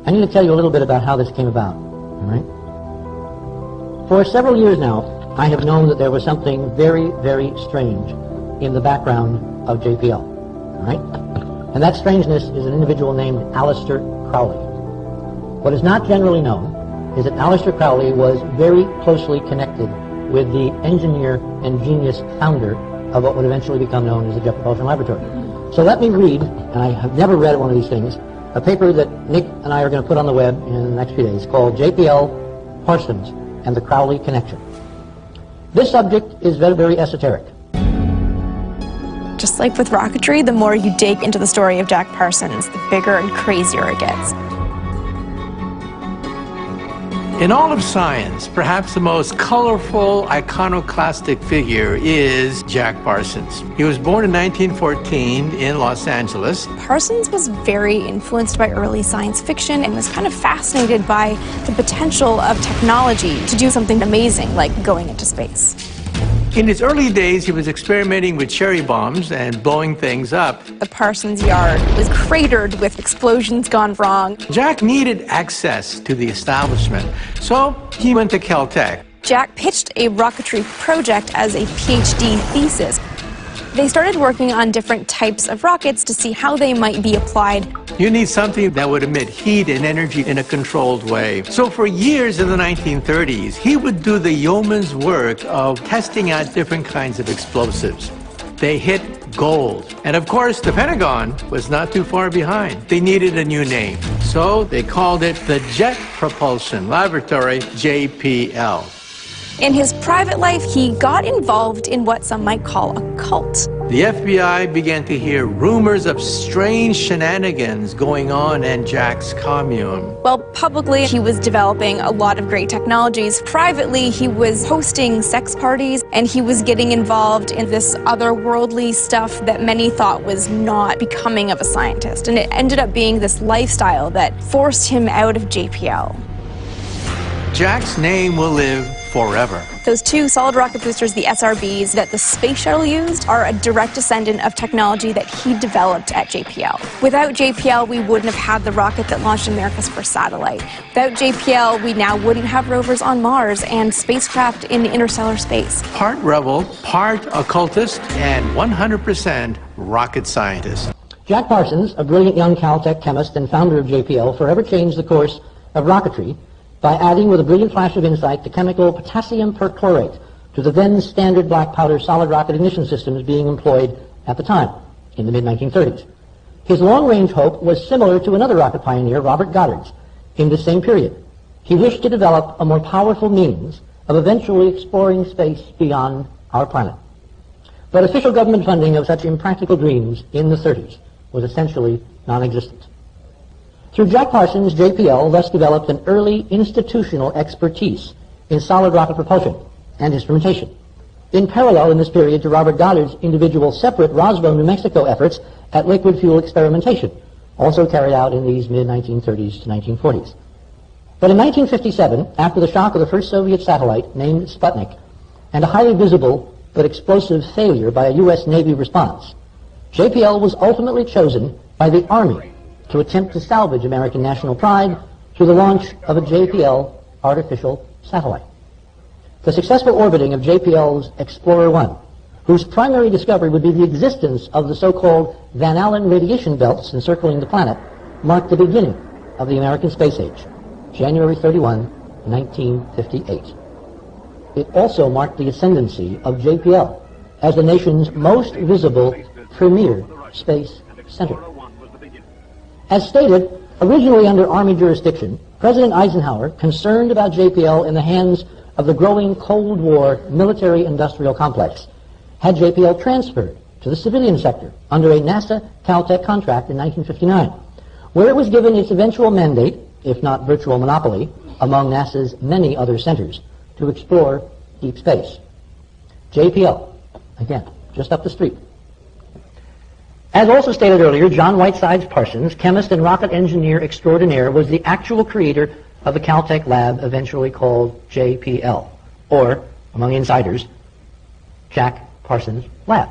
I need to tell you a little bit about how this came about, all right? For several years now, I have known that there was something very, very strange in the background of JPL, all right? And that strangeness is an individual named Aleister Crowley. What is not generally known is that Aleister Crowley was very closely connected with the engineer and genius founder of what would eventually become known as the Jet Propulsion Laboratory. So let me read, and I have never read one of these things, a paper that Nick and I are going to put on the web in the next few days called JPL, Parsons, and the Crowley Connection. This subject is very, very esoteric. Just like with rocketry, the more you dig into the story of Jack Parsons, the bigger and crazier it gets. In all of science, perhaps the most colorful, iconoclastic figure is Jack Parsons. He was born in 1914 in Los Angeles. Parsons was very influenced by early science fiction and was kind of fascinated by the potential of technology to do something amazing, like going into space. In his early days, he was experimenting with cherry bombs and blowing things up. The Parsons yard was cratered with explosions gone wrong. Jack needed access to the establishment, so he went to Caltech. Jack pitched a rocketry project as a PhD thesis. They started working on different types of rockets to see how they might be applied. You need something that would emit heat and energy in a controlled way. So for years in the 1930s, he would do the yeoman's work of testing out different kinds of explosives. They hit gold. And of course, the Pentagon was not too far behind. They needed a new name. So they called it the Jet Propulsion Laboratory, JPL. In his private life, he got involved in what some might call a cult. The FBI began to hear rumors of strange shenanigans going on in Jack's commune. Well, publicly, he was developing a lot of great technologies. Privately, he was hosting sex parties, and he was getting involved in this otherworldly stuff that many thought was not becoming of a scientist. And it ended up being this lifestyle that forced him out of JPL. Jack's name will live forever. Those two solid rocket boosters, the SRBs, that the space shuttle used, are a direct descendant of technology that he developed at JPL. Without JPL, we wouldn't have had the rocket that launched America's first satellite. Without JPL, we now wouldn't have rovers on Mars and spacecraft in interstellar space. Part rebel, part occultist, and 100% rocket scientist. Jack Parsons, a brilliant young Caltech chemist and founder of JPL, forever changed the course of rocketry by adding with a brilliant flash of insight the chemical potassium perchlorate to the then standard black powder solid rocket ignition systems being employed at the time, in the mid-1930s. His long-range hope was similar to another rocket pioneer, Robert Goddard's, in the same period. He wished to develop a more powerful means of eventually exploring space beyond our planet. But official government funding of such impractical dreams in the 30s was essentially non-existent. Through Jack Parsons, JPL thus developed an early institutional expertise in solid rocket propulsion and instrumentation, in parallel in this period to Robert Goddard's individual separate Roswell, New Mexico efforts at liquid fuel experimentation, also carried out in these mid-1930s to 1940s. But in 1957, after the shock of the first Soviet satellite named Sputnik, and a highly visible but explosive failure by a U.S. Navy response, JPL was ultimately chosen by the Army to attempt to salvage American national pride through the launch of a JPL artificial satellite. The successful orbiting of JPL's Explorer 1, whose primary discovery would be the existence of the so-called Van Allen radiation belts encircling the planet, marked the beginning of the American space age, January 31, 1958. It also marked the ascendancy of JPL as the nation's most visible premier space center. As stated, originally under Army jurisdiction, President Eisenhower, concerned about JPL in the hands of the growing Cold War military-industrial complex, had JPL transferred to the civilian sector under a NASA-Caltech contract in 1959, where it was given its eventual mandate, if not virtual monopoly, among NASA's many other centers, to explore deep space. JPL, again, just up the street. As also stated earlier, John Whitesides Parsons, chemist and rocket engineer extraordinaire, was the actual creator of the Caltech lab eventually called JPL, or, among insiders, Jack Parsons Lab.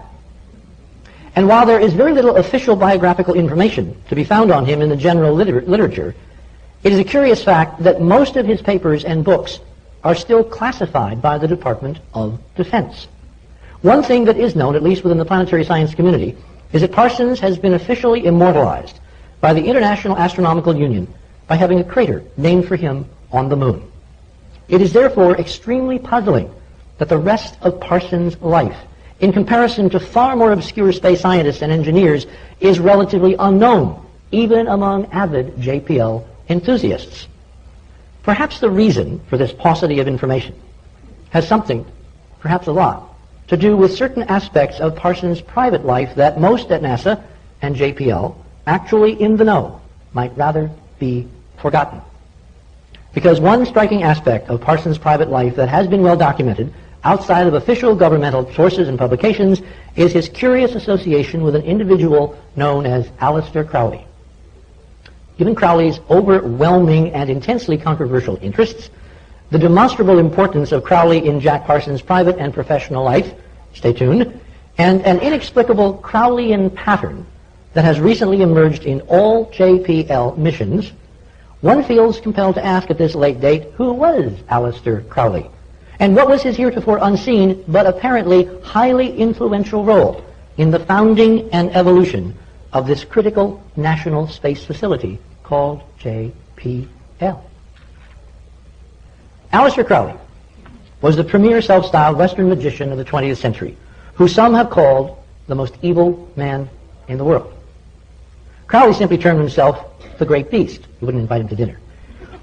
And while there is very little official biographical information to be found on him in the general literature, It is a curious fact that most of his papers and books are still classified by the Department of Defense. One thing that is known, at least within the planetary science community, is that Parsons has been officially immortalized by the International Astronomical Union by having a crater named for him on the moon. It is therefore extremely puzzling that the rest of Parsons' life, in comparison to far more obscure space scientists and engineers, is relatively unknown, even among avid JPL enthusiasts. Perhaps the reason for this paucity of information has something, perhaps a lot, to do with certain aspects of Parsons' private life that most at NASA and JPL, actually in the know, might rather be forgotten. Because one striking aspect of Parsons' private life that has been well documented outside of official governmental sources and publications is his curious association with an individual known as Aleister Crowley. Given Crowley's overwhelming and intensely controversial interests, the demonstrable importance of Crowley in Jack Parsons' private and professional life, stay tuned, and an inexplicable Crowleyan pattern that has recently emerged in all JPL missions, one feels compelled to ask at this late date, who was Aleister Crowley? And what was his heretofore unseen, but apparently highly influential role in the founding and evolution of this critical national space facility called JPL? Aleister Crowley was the premier self-styled Western magician of the 20th century, who some have called the most evil man in the world. Crowley simply termed himself the Great Beast. You wouldn't invite him to dinner.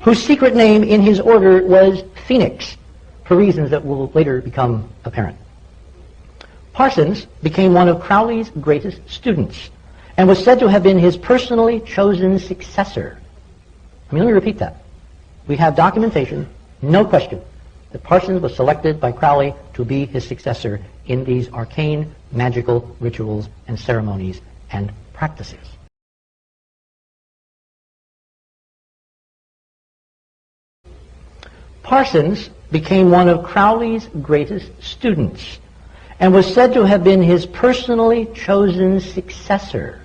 Whose secret name in his order was Phoenix, for reasons that will later become apparent. Parsons became one of Crowley's greatest students and was said to have been his personally chosen successor. Let me repeat that. We have documentation, no question, that Parsons was selected by Crowley to be his successor in these arcane, magical rituals and ceremonies and practices. Parsons became one of Crowley's greatest students and was said to have been his personally chosen successor.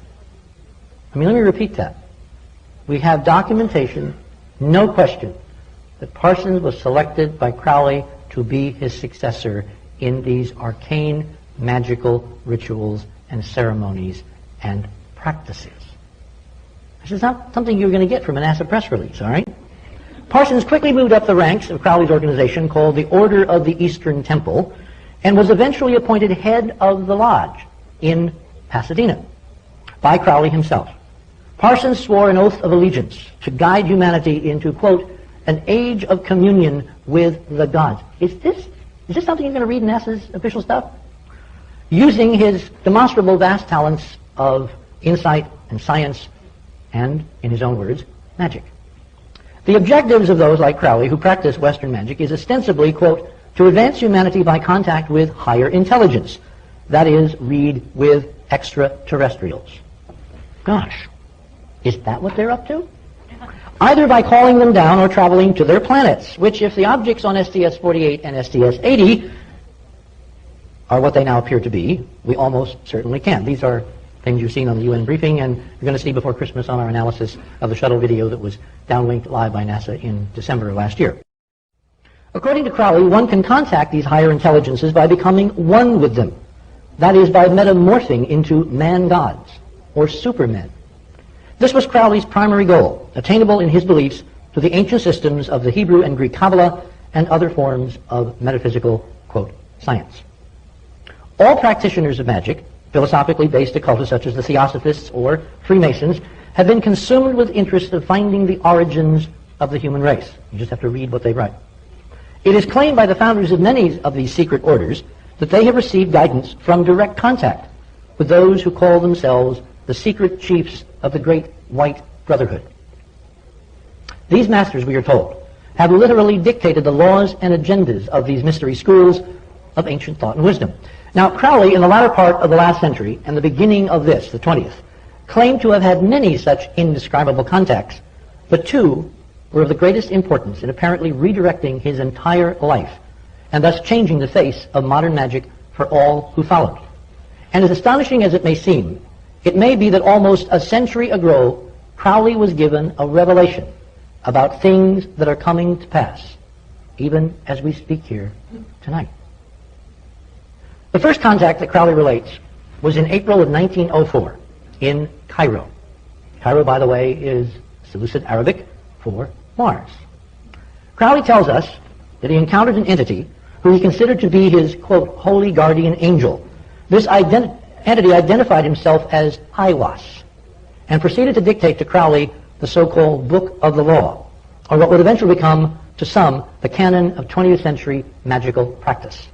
Let me repeat that. We have documentation, no question, that Parsons was selected by Crowley to be his successor in these arcane, magical rituals and ceremonies and practices. This is not something you're going to get from a NASA press release, all right? Parsons quickly moved up the ranks of Crowley's organization called the Order of the Eastern Temple and was eventually appointed head of the lodge in Pasadena by Crowley himself. Parsons swore an oath of allegiance to guide humanity into, quote, an age of communion with the gods. Is this something you're going to read in NASA's official stuff? Using his demonstrable vast talents of insight and science and, in his own words, magic. The objectives of those like Crowley who practice Western magic is ostensibly, quote, to advance humanity by contact with higher intelligence. That is, read with extraterrestrials. Gosh, is that what they're up to? Either by calling them down or traveling to their planets, which if the objects on STS-48 and STS-80 are what they now appear to be, we almost certainly can. These are things you've seen on the UN briefing, and you're going to see before Christmas on our analysis of the shuttle video that was downlinked live by NASA in December of last year. According to Crowley, one can contact these higher intelligences by becoming one with them. That is, by metamorphing into man-gods, or supermen. This was Crowley's primary goal, attainable in his beliefs to the ancient systems of the Hebrew and Greek Kabbalah and other forms of metaphysical, quote, science. All practitioners of magic, philosophically based occultists such as the Theosophists or Freemasons, have been consumed with interest of finding the origins of the human race. You just have to read what they write. It is claimed by the founders of many of these secret orders that they have received guidance from direct contact with those who call themselves the secret chiefs of the Great White Brotherhood. These masters, we are told, have literally dictated the laws and agendas of these mystery schools of ancient thought and wisdom. Now, Crowley, in the latter part of the last century and the beginning of this, the 20th, claimed to have had many such indescribable contacts, but two were of the greatest importance in apparently redirecting his entire life and thus changing the face of modern magic for all who followed. And as astonishing as it may seem, it may be that almost a century ago, Crowley was given a revelation about things that are coming to pass, even as we speak here tonight. The first contact that Crowley relates was in April of 1904 in Cairo. Cairo, by the way, is Seleucid Arabic for Mars. Crowley tells us that he encountered an entity who he considered to be his, quote, holy guardian angel. This entity identified himself as Aiwass and proceeded to dictate to Crowley the so-called Book of the Law, or what would eventually become, to some, the canon of 20th century magical practice.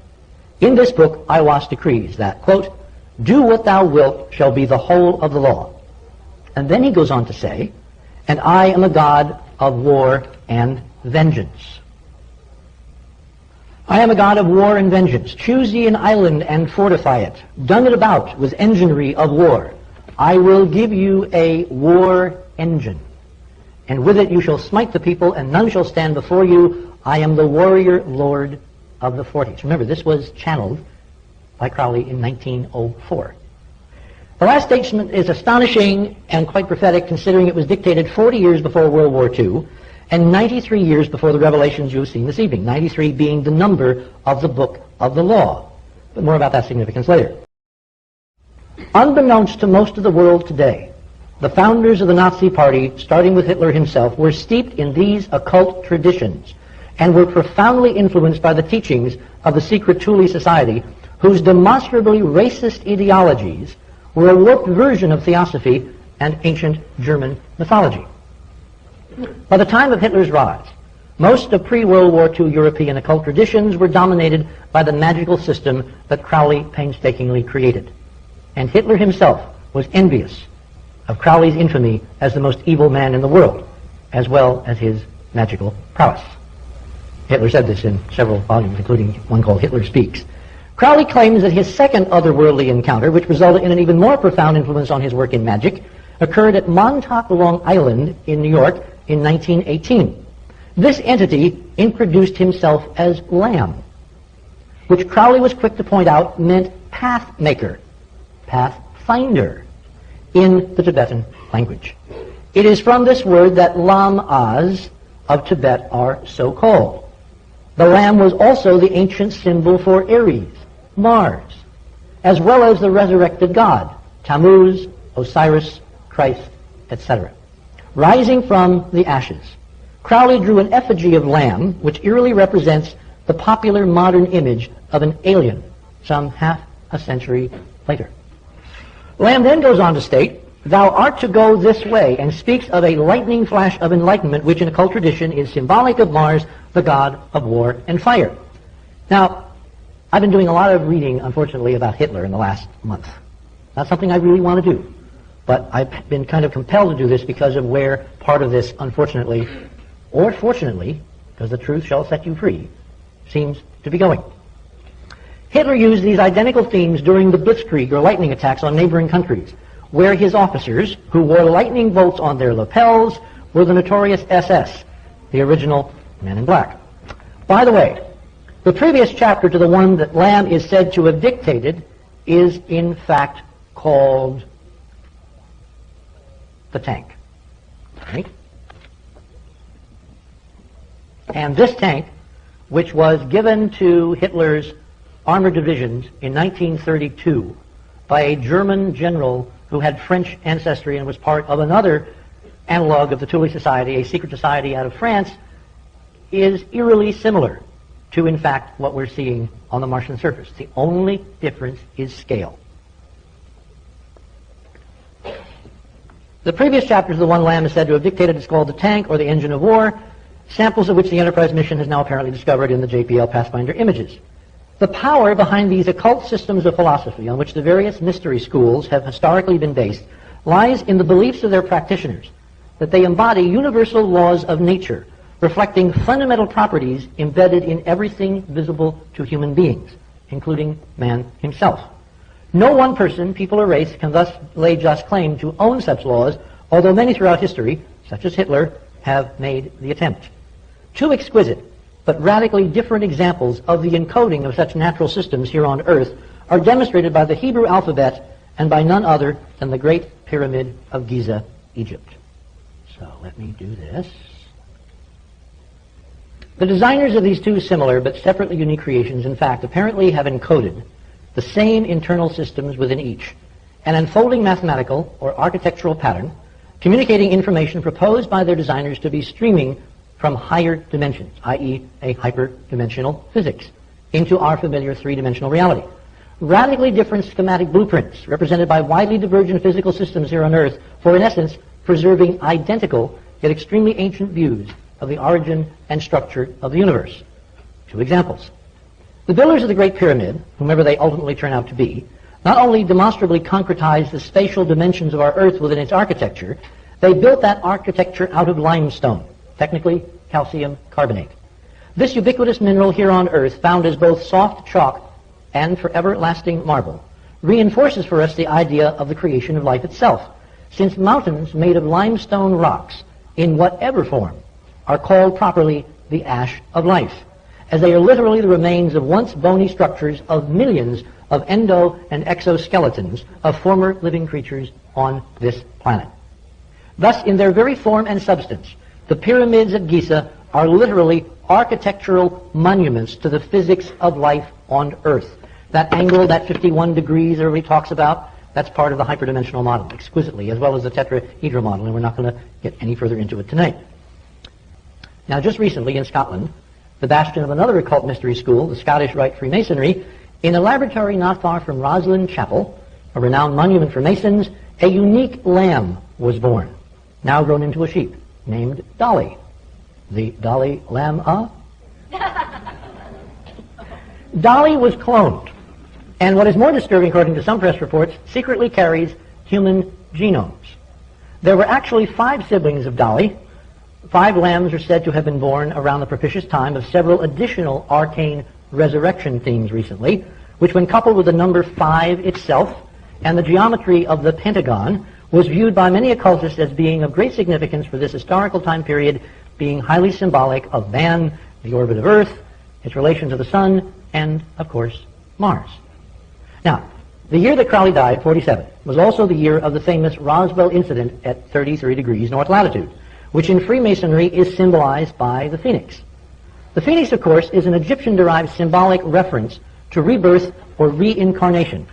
In this book, Aiwass decrees that, quote, do what thou wilt shall be the whole of the law. And then he goes on to say, and I am a god of war and vengeance. I am a god of war and vengeance. Choose ye an island and fortify it. Dung it about with enginery of war. I will give you a war engine. And with it you shall smite the people, and none shall stand before you. I am the warrior lord of the 40s. Remember, this was channeled by Crowley in 1904. The last statement is astonishing and quite prophetic, considering it was dictated 40 years before World War II and 93 years before the revelations you've seen this evening, 93 being the number of the Book of the Law. But more about that significance later. Unbeknownst to most of the world today, the founders of the Nazi Party, starting with Hitler himself, were steeped in these occult traditions and were profoundly influenced by the teachings of the secret Thule Society, whose demonstrably racist ideologies were a warped version of theosophy and ancient German mythology. By the time of Hitler's rise, most of pre-World War II European occult traditions were dominated by the magical system that Crowley painstakingly created. And Hitler himself was envious of Crowley's infamy as the most evil man in the world, as well as his magical prowess. Hitler said this in several volumes, including one called Hitler Speaks. Crowley claims that his second otherworldly encounter, which resulted in an even more profound influence on his work in magic, occurred at Montauk, Long Island in New York in 1918. This entity introduced himself as Lamb, which Crowley was quick to point out meant pathmaker, pathfinder, in the Tibetan language. It is from this word that Lam-as of Tibet are so called. The lamb was also the ancient symbol for Ares, Mars, as well as the resurrected god, Tammuz, Osiris, Christ, etc. Rising from the ashes, Crowley drew an effigy of Lamb, which eerily represents the popular modern image of an alien some half a century later. Lamb then goes on to state, thou art to go this way, and speaks of a lightning flash of enlightenment, which in occult tradition is symbolic of Mars, the god of war and fire. Now, I've been doing a lot of reading, unfortunately, about Hitler in the last month. Not something I really want to do, but I've been kind of compelled to do this because of where part of this, unfortunately, or fortunately, because the truth shall set you free, seems to be going. Hitler used these identical themes during the Blitzkrieg, or lightning attacks on neighboring countries, where his officers, who wore lightning bolts on their lapels, were the notorious SS, the original Men in Black. By the way, the previous chapter to the one that Lamb is said to have dictated is in fact called The Tank. Right? And this tank, which was given to Hitler's armored divisions in 1932 by a German general who had French ancestry and was part of another analog of the Thule Society, a secret society out of France, is eerily similar to, in fact, what we're seeing on the Martian surface. The only difference is scale. The previous chapters of the one Lamb is said to have dictated is called the tank or the engine of war, samples of which the Enterprise mission has now apparently discovered in the JPL Pathfinder images. The power behind these occult systems of philosophy on which the various mystery schools have historically been based lies in the beliefs of their practitioners that they embody universal laws of nature, reflecting fundamental properties embedded in everything visible to human beings, including man himself. No one person, people, or race can thus lay just claim to own such laws, although many throughout history, such as Hitler, have made the attempt. Two exquisite but radically different examples of the encoding of such natural systems here on Earth are demonstrated by the Hebrew alphabet and by none other than the Great Pyramid of Giza, Egypt. So let me do this. The designers of these two similar but separately unique creations, in fact, apparently have encoded the same internal systems within each, an unfolding mathematical or architectural pattern communicating information proposed by their designers to be streaming from higher dimensions, i.e. a hyperdimensional physics, into our familiar three-dimensional reality. Radically different schematic blueprints represented by widely divergent physical systems here on Earth for, in essence, preserving identical yet extremely ancient views of the origin and structure of the universe. Two examples. The builders of the Great Pyramid, whomever they ultimately turn out to be, not only demonstrably concretized the spatial dimensions of our Earth within its architecture, they built that architecture out of limestone, technically calcium carbonate. This ubiquitous mineral here on Earth, found as both soft chalk and forever lasting marble, reinforces for us the idea of the creation of life itself, since mountains made of limestone rocks, in whatever form, are called properly the ash of life, as they are literally the remains of once bony structures of millions of endo and exoskeletons of former living creatures on this planet. Thus, in their very form and substance, the pyramids at Giza are literally architectural monuments to the physics of life on Earth. That angle, that 51 degrees everybody talks about, that's part of the hyperdimensional model, exquisitely, as well as the tetrahedral model, and we're not going to get any further into it tonight. Now, just recently in Scotland, the bastion of another occult mystery school, the Scottish Rite Freemasonry, in a laboratory not far from Rosslyn Chapel, a renowned monument for Masons, a unique lamb was born, now grown into a sheep, named Dolly. The Dolly Lamb, Dolly was cloned, and what is more disturbing, according to some press reports, secretly carries human genomes. There were actually 5 siblings of Dolly. 5 lambs are said to have been born around the propitious time of several additional arcane resurrection themes recently, which when coupled with the number 5 itself and the geometry of the pentagon, was viewed by many occultists as being of great significance for this historical time period, being highly symbolic of man, the orbit of Earth, its relation to the Sun, and, of course, Mars. Now, the year that Crowley died, 47, was also the year of the famous Roswell incident at 33 degrees north latitude, which in Freemasonry is symbolized by the phoenix. The phoenix, of course, is an Egyptian-derived symbolic reference to rebirth or reincarnation.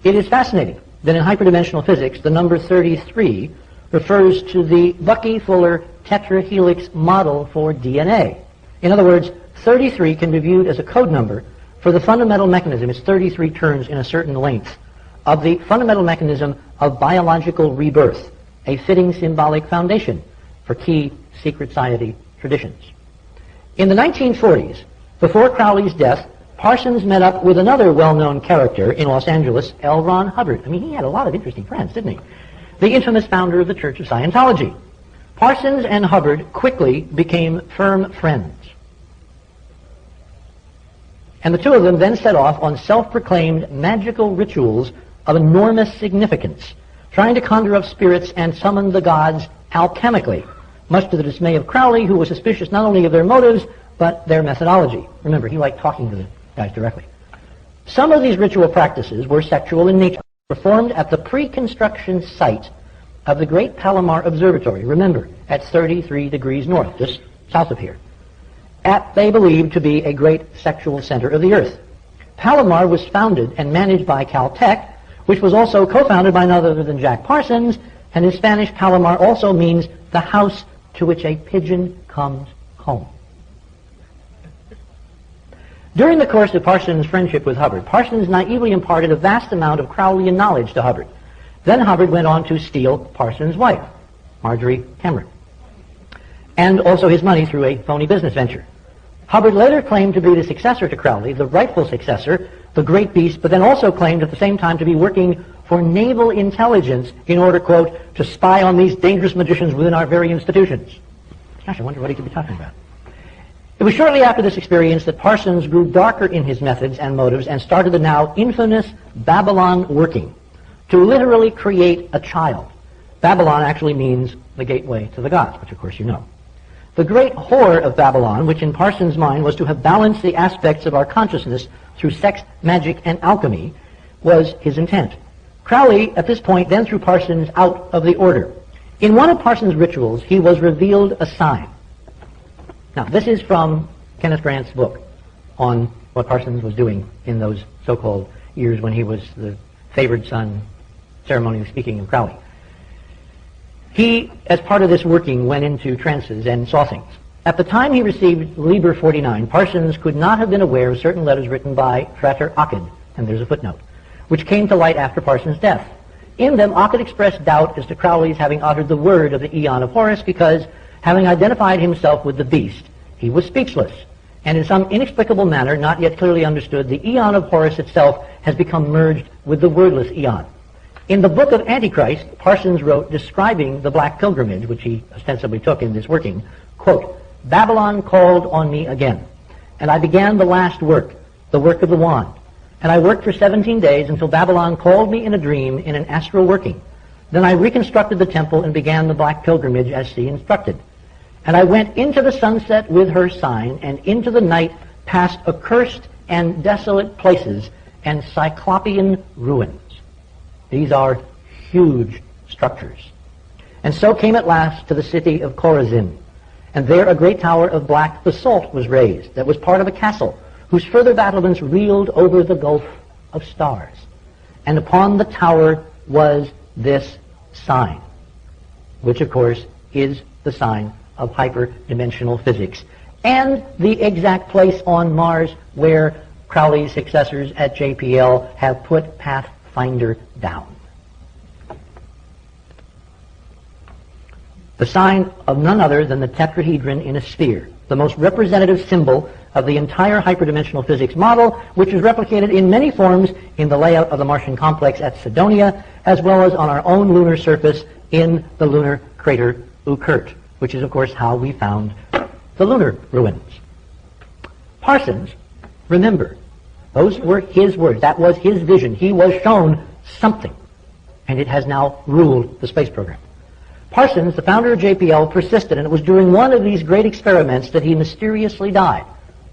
It is fascinating that in hyperdimensional physics, the number 33 refers to the Bucky-Fuller tetrahelix model for DNA. In other words, 33 can be viewed as a code number for the fundamental mechanism, it's 33 turns in a certain length, of the fundamental mechanism of biological rebirth, a fitting symbolic foundation for key secret society traditions. In the 1940s, before Crowley's death, Parsons met up with another well-known character in Los Angeles, L. Ron Hubbard. I mean, he had a lot of interesting friends, didn't he? The infamous founder of the Church of Scientology. Parsons and Hubbard quickly became firm friends. And the two of them then set off on self-proclaimed magical rituals of enormous significance, trying to conjure up spirits and summon the gods alchemically, much to the dismay of Crowley, who was suspicious not only of their motives, but their methodology. Remember, he liked talking to the guys directly. Some of these ritual practices were sexual in nature, performed at the pre-construction site of the Great Palomar Observatory, remember, at 33 degrees north, just south of here, at, they believed, to be a great sexual center of the Earth. Palomar was founded and managed by Caltech, which was also co-founded by none other than Jack Parsons, and in Spanish, Palomar also means the house to which a pigeon comes home. During the course of Parsons' friendship with Hubbard, Parsons naively imparted a vast amount of Crowleyan knowledge to Hubbard. Then Hubbard went on to steal Parsons' wife, Marjorie Cameron, and also his money through a phony business venture. Hubbard later claimed to be the successor to Crowley, the rightful successor, the great beast, but then also claimed at the same time to be working for naval intelligence in order, quote, to spy on these dangerous magicians within our very institutions. Gosh, I wonder what he could be talking about. It was shortly after this experience that Parsons grew darker in his methods and motives and started the now infamous Babylon working to literally create a child. Babylon actually means the gateway to the gods, which of course you know. The great whore of Babylon, which in Parsons' mind was to have balanced the aspects of our consciousness through sex, magic, and alchemy, was his intent. Crowley, at this point, then threw Parsons out of the order. In one of Parsons' rituals, he was revealed a sign. Now, this is from Kenneth Grant's book on what Parsons was doing in those so-called years when he was the favored son, ceremonially speaking, of Crowley. He, as part of this working, went into trances and saw things. At the time he received Liber 49, Parsons could not have been aware of certain letters written by Frater Ockett, and there's a footnote, which came to light after Parsons' death. In them, Ockett expressed doubt as to Crowley's having uttered the word of the Aeon of Horus because, having identified himself with the beast, he was speechless, and in some inexplicable manner, not yet clearly understood, the Aeon of Horus itself has become merged with the wordless Aeon. In the book of Antichrist, Parsons wrote, describing the Black Pilgrimage, which he ostensibly took in this working, quote, "Babylon called on me again, and I began the last work, the work of the wand. And I worked for 17 days until Babylon called me in a dream in an astral working. Then I reconstructed the temple and began the Black Pilgrimage as she instructed. And I went into the sunset with her sign, and into the night past accursed and desolate places and cyclopean ruins." These are huge structures. "And so came at last to the city of Chorazin. And there a great tower of black basalt was raised, that was part of a castle, whose further battlements reeled over the gulf of stars. And upon the tower was this sign," which of course is the sign of hyperdimensional physics, and the exact place on Mars where Crowley's successors at JPL have put Pathfinder down. The sign of none other than the tetrahedron in a sphere, the most representative symbol of the entire hyperdimensional physics model, which is replicated in many forms in the layout of the Martian complex at Cydonia, as well as on our own lunar surface in the lunar crater Oort, which is, of course, how we found the lunar ruins. Parsons, remember, those were his words. That was his vision. He was shown something, and it has now ruled the space program. Parsons, the founder of JPL, persisted, and it was during one of these great experiments that he mysteriously died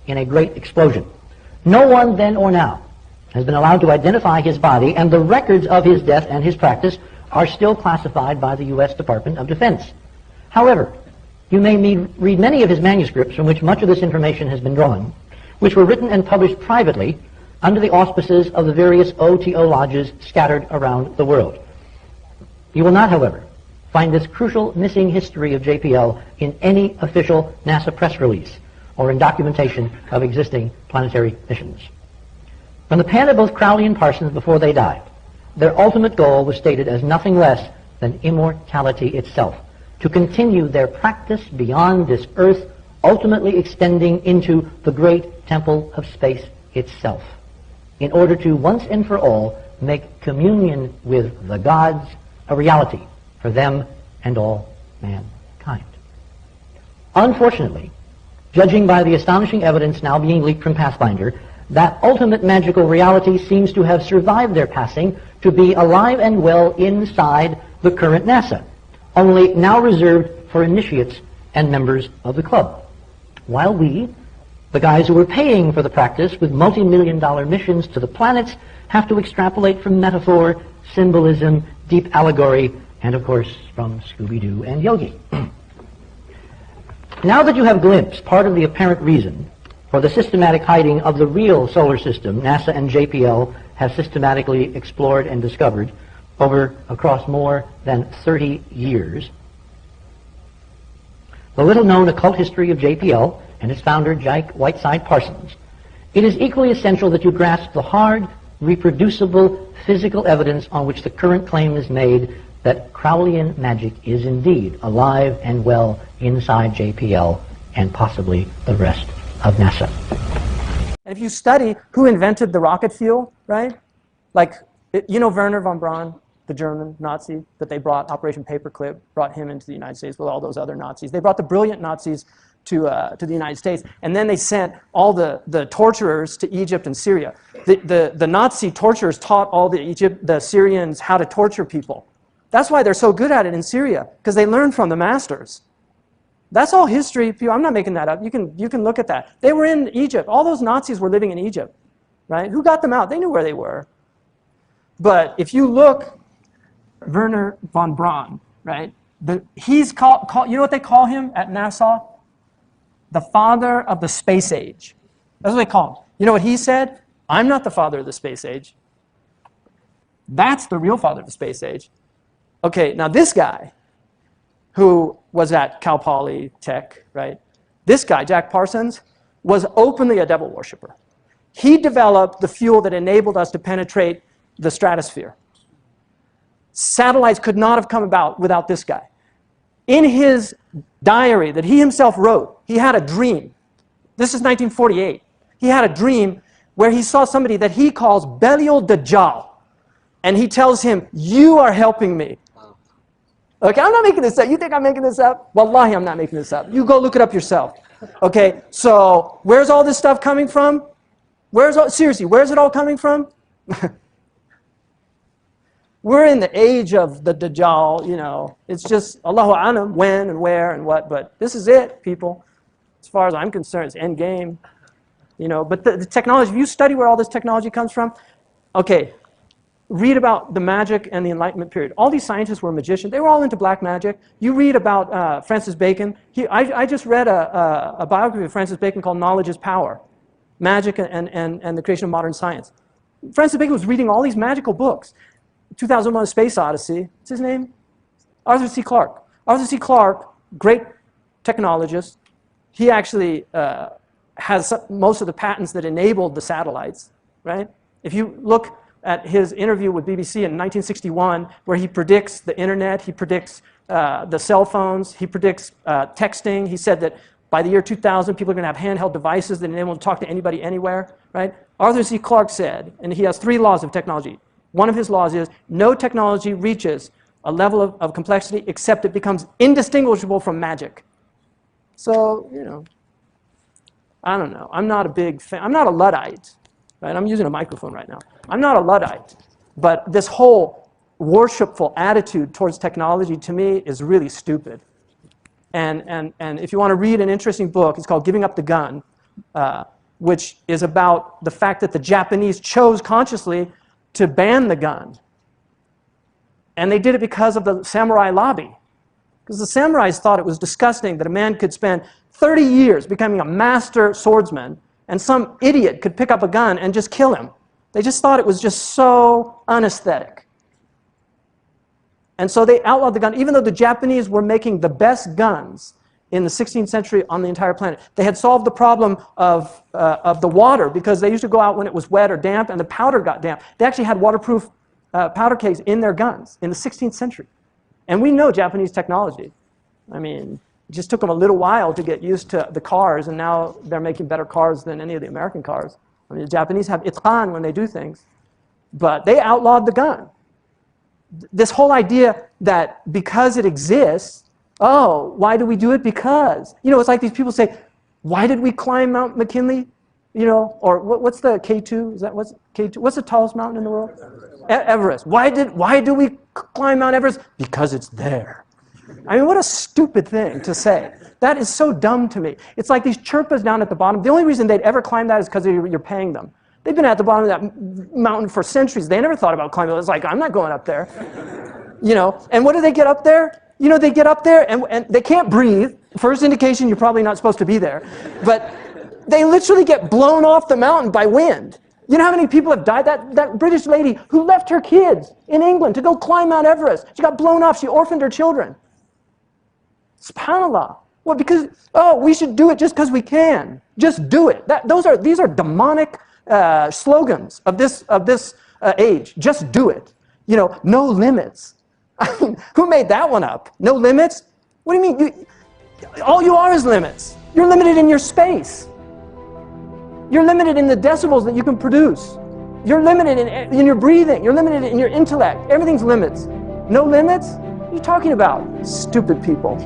in a great explosion. No one then or now has been allowed to identify his body, and the records of his death and his practice are still classified by the U.S. Department of Defense. However, you may read many of his manuscripts from which much of this information has been drawn, which were written and published privately under the auspices of the various OTO lodges scattered around the world. You will not, however, find this crucial missing history of JPL in any official NASA press release or in documentation of existing planetary missions. From the pen of both Crowley and Parsons before they died, their ultimate goal was stated as nothing less than immortality itself, to continue their practice beyond this earth, ultimately extending into the great temple of space itself, in order to once and for all make communion with the gods a reality for them and all mankind. Unfortunately, judging by the astonishing evidence now being leaked from Pathfinder, that ultimate magical reality seems to have survived their passing to be alive and well inside the current NASA, only now reserved for initiates and members of the club. While we, the guys who were paying for the practice with multi-million-dollar missions to the planets, have to extrapolate from metaphor, symbolism, deep allegory, and of course from Scooby-Doo and Yogi. Now that you have glimpsed part of the apparent reason for the systematic hiding of the real solar system NASA and JPL have systematically explored and discovered across more than 30 years, the little-known occult history of JPL and its founder, Jake Whiteside Parsons, it is equally essential that you grasp the hard, reproducible, physical evidence on which the current claim is made that Crowleyan magic is indeed alive and well inside JPL and possibly the rest of NASA. And if you study who invented the rocket fuel, right? Like, you know Werner von Braun, the German Nazi that they brought, Operation Paperclip, brought him into the United States with all those other Nazis. They brought the brilliant Nazis to the United States, and then they sent all the torturers to Egypt and Syria. The Nazi torturers taught all the Syrians how to torture people. That's why they're so good at it in Syria, because they learned from the masters. That's all history. I'm not making that up. You can look at that. They were in Egypt. All those Nazis were living in Egypt, right? Who got them out? They knew where they were. But if you look, Werner von Braun, right? He's called, you know what they call him at NASA? the father of the space age. That's what they call him. You know what he said? I'm not the father of the space age. That's the real father of the space age. Okay, now this guy, who was at Cal Poly Tech, right? This guy, Jack Parsons, was openly a devil worshiper. He developed the fuel that enabled us to penetrate the stratosphere. Satellites could not have come about without this guy. In his diary that he himself wrote, he had a dream. This is 1948. He had a dream where he saw somebody that he calls Belial Dajjal. And he tells him, you are helping me. Okay, I'm not making this up. You think I'm making this up? Wallahi, I'm not making this up. You go look it up yourself. Okay, so where's all this stuff coming from? Seriously, where's it all coming from? We're in the age of the Dajjal, you know. It's just Allahu A'lam, when and where and what, but this is it, people. As far as I'm concerned, it's end game. You know, but the technology, if you study where all this technology comes from, okay, read about the magic and the Enlightenment period. All these scientists were magicians. They were all into black magic. You read about Francis Bacon. I just read a biography of Francis Bacon called Knowledge is Power, Magic and the Creation of Modern Science. Francis Bacon was reading all these magical books. 2001: A Space Odyssey. What's his name? Arthur C. Clarke. Arthur C. Clarke, great technologist. He actually has most of the patents that enabled the satellites, right? If you look at his interview with BBC in 1961, where he predicts the internet, he predicts the cell phones, he predicts texting. He said that by the year 2000, people are going to have handheld devices that enable them to talk to anybody anywhere, right? Arthur C. Clarke said, and he has 3 laws of technology. One of his laws is, no technology reaches a level of complexity except it becomes indistinguishable from magic. So, you know, I don't know. I'm not a big fan. I'm not a Luddite. Right? I'm using a microphone right now. I'm not a Luddite. But this whole worshipful attitude towards technology, to me, is really stupid. And if you want to read an interesting book, it's called Giving Up the Gun, which is about the fact that the Japanese chose consciously to ban the gun. And they did it because of the samurai lobby. Because the samurais thought it was disgusting that a man could spend 30 years becoming a master swordsman and some idiot could pick up a gun and just kill him. They just thought it was just so unaesthetic. And so they outlawed the gun, even though the Japanese were making the best guns in the 16th century on the entire planet. They had solved the problem of the water, because they used to go out when it was wet or damp and the powder got damp. They actually had waterproof powder kegs in their guns in the 16th century. And we know Japanese technology. I mean, it just took them a little while to get used to the cars, and now they're making better cars than any of the American cars. I mean, the Japanese have itqan when they do things. But they outlawed the gun. This whole idea that because it exists, oh, why do we do it? Because. You know, it's like these people say, why did we climb Mount McKinley? You know, or what's the K2? Is that what's K2? What's the tallest mountain in the world? Everest. Why do we climb Mount Everest? Because it's there. I mean, what a stupid thing to say. That is so dumb to me. It's like these Sherpas down at the bottom. The only reason they'd ever climb that is because you're paying them. They've been at the bottom of that mountain for centuries. They never thought about climbing. It's like, I'm not going up there. You know, and what do they get up there? You know, they get up there and they can't breathe. First indication, you're probably not supposed to be there. But they literally get blown off the mountain by wind. You know how many people have died? That British lady who left her kids in England to go climb Mount Everest. She got blown off. She orphaned her children. SubhanAllah. Well, because, oh, we should do it just because we can. Just do it. These are demonic slogans of this age. Just do it. You know, no limits. I mean, who made that one up? No limits? What do you mean? All you are is limits. You're limited in your space. You're limited in the decibels that you can produce. You're limited in your breathing. You're limited in your intellect. Everything's limits. No limits? What are you talking about? Stupid people.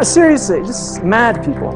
Seriously, just mad people.